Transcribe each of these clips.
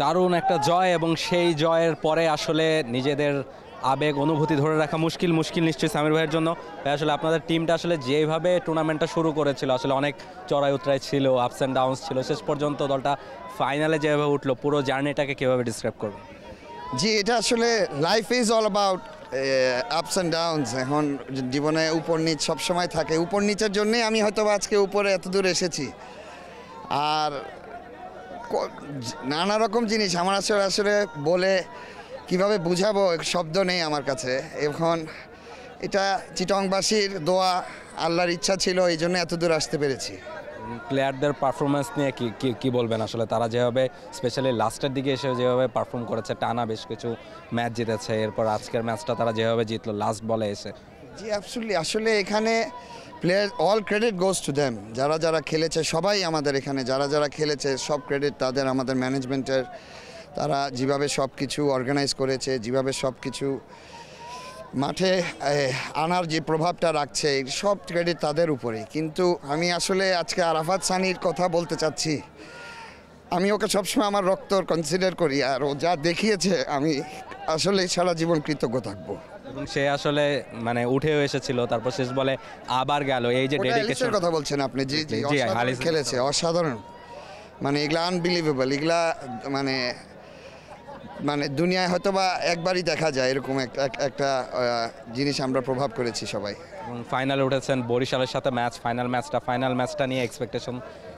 দারুণ একটা জয় এবং সেই জয়ের পরে আসলে নিজেদের আবেগ অনুভূতি ধরে রাখা মুশকিল নিশ্চয়ই সামির ভাইয়ের জন্য। ভাই আসলে আপনাদের টিমটা আসলে যেভাবে টুর্নামেন্টটা শুরু করেছিল আসলে অনেক চড়াই উতরাই ছিল, আপস অ্যান্ড ডাউনস ছিল, শেষ পর্যন্ত দলটা ফাইনালে যেভাবে উঠলো পুরো জার্নিটাকে কীভাবে ডিসক্রাইব করবেন? জি, এটা আসলে life is all about ups and downs. এখন জীবনে উপর নিচ সবসময় থাকে, উপর নিচের জন্যই আমি হয়তো আজকে উপরে এত দূর এসেছি। আর নানা রকম জিনিস আমার আসলে বলে কিভাবে বুঝাবো শব্দ নেই আমার কাছে এখন। এটা চিটংবাসীর দোয়া, আল্লাহর ইচ্ছা ছিল, এই জন্য এত দূর আসতে পেরেছি। প্লেয়ারদের পারফরমেন্স নিয়ে কি বলবেন আসলে? তারা যেভাবে স্পেশালি লাস্টের দিকে এসে যেভাবে পারফর্ম করেছে, টানা বেশ কিছু ম্যাচ জিতেছে, এরপর আজকের ম্যাচটা তারা যেভাবে জিতলো লাস্ট বলে এসে। জি অ্যাবসলিউটলি, আসলে এখানে player all credit goes to them. যারা খেলেছে সবাই আমাদের এখানে যারা খেলেছে সব ক্রেডিট তাদের, আমাদের ম্যানেজমেন্টের। তারা যেভাবে সব কিছু অর্গানাইজ করেছে, যেভাবে সব কিছু মাঠে আনার যে প্রভাবটা রাখছে, সব ক্রেডিট তাদের উপরেই। কিন্তু আমি আসলে আজকে আরাফাত সানির কথা বলতে চাচ্ছি। আমি ওকে সবসময় আমার রক্তর কনসিডার করি, আর ও যা দেখিয়েছে আমি আসলে সারা জীবন কৃতজ্ঞ থাকবো। এবং সে আসলে মানে উঠেও এসেছিল, তারপর শেষ বলে আবার গেল। এই যে ডেডিকেশন কথা বলছেন আপনি, জি জি, হারিস খেলেছে অসাধারণ, মানে এগুলা আনবিলিভেবল। এগুলা মানে দুনিয়ায় হয়তো বা একবারই দেখা যায় এরকম একটা জিনিস আমরা প্রভাব করেছি সবাই। এবং ফাইনালে উঠেছেন বরিশালের সাথে ম্যাচ, ফাইনাল ম্যাচটা নিয়ে এক্সপেকটেশন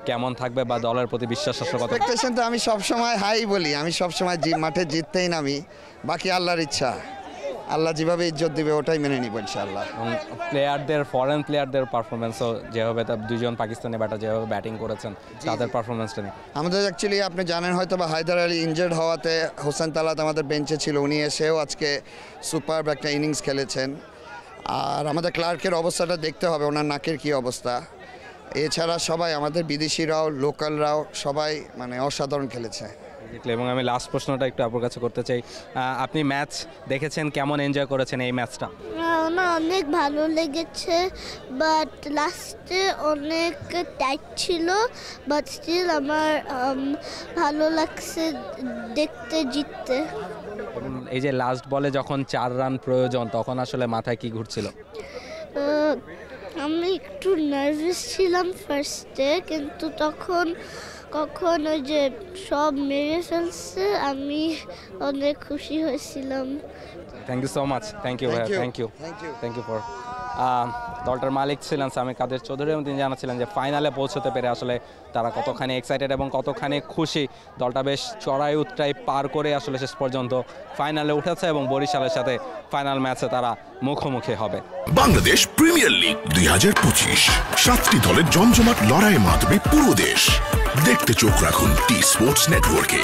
কেমন থাকবে বা দলের প্রতি বিশ্বাস আসলে কত? এক্সপেকটেশন তো আমি সবসময় হাই বলি, আমি সবসময় মাঠে জিততেই নামি, বাকি আল্লাহর ইচ্ছা, আল্লাহ যেভাবে ইজ্জত দিবে ওটাই মেনে নিব ইনশাআল্লাহ। প্লেয়ারদের ফরেন প্লেয়ারদের পারফরমেন্সও যেভাবে, দুইজন পাকিস্তানি ব্যাটার যেভাবে ব্যাটিং করেছেন তাদের পারফরমেন্সটা নিয়ে আমাদের অ্যাকচুয়ালি আপনি জানেন হয়তো বা হায়দার আলী ইনজার্ড হওয়াতে হোসেন তালাত আমাদের বেঞ্চে ছিল, উনি এসেও আজকে সুপার একটা ইনিংস খেলেছেন। আর আমাদের ক্লার্কের অবস্থাটা দেখতে হবে, ওনার নাকের কী অবস্থা। এছাড়া সবাই আমাদের বিদেশিরাও লোকালরাও সবাই মানে অসাধারণ খেলেছে। এবং আমি লাস্ট প্রশ্নটা একটু আপনার কাছে করতে চাই, আপনি ম্যাচ দেখেছেন, কেমন এনজয় করেছেন এই ম্যাচটা? আমার অনেক ভালো লেগেছে, বাট লাস্টে অনেক টাইট ছিল, বাট স্টিল আমার ভালো লাগছে দেখতে, জিততে। এই যে লাস্ট বলে যখন 4 রান প্রয়োজন, তখন আসলে মাথায় কি ঘুরছিল? আমি একটু নার্ভাস ছিলাম ফার্স্টে, কিন্তু কখন ওই যে সব মেরে ফেলছে, আমি অনেক খুশি হয়েছিলাম। Thank you so much. Thank you ভাইয়া, থ্যাংক ইউ ফর। দলটার মালিক ছিলেন সামির কাদের চৌধুরী, এবং তিনি জানাচ্ছিলেন যে ফাইনালে পৌঁছতে পেরে আসলে তারা কতখানি এক্সাইটেড এবং কতখানি খুশি। দলটা বেশ চড়াই উতরাই পার করে আসলে শেষ পর্যন্ত ফাইনালে উঠেছে এবং বরিশালের সাথে ফাইনাল ম্যাচে তারা মুখোমুখি হবে। বাংলাদেশ প্রিমিয়ার লিগ 2025, 7টি দলের জমজমাট লড়াইয়ে মাতবে পুরো দেশ। দেখতে চোখ রাখুন টি স্পোর্টস নেটওয়ার্কে।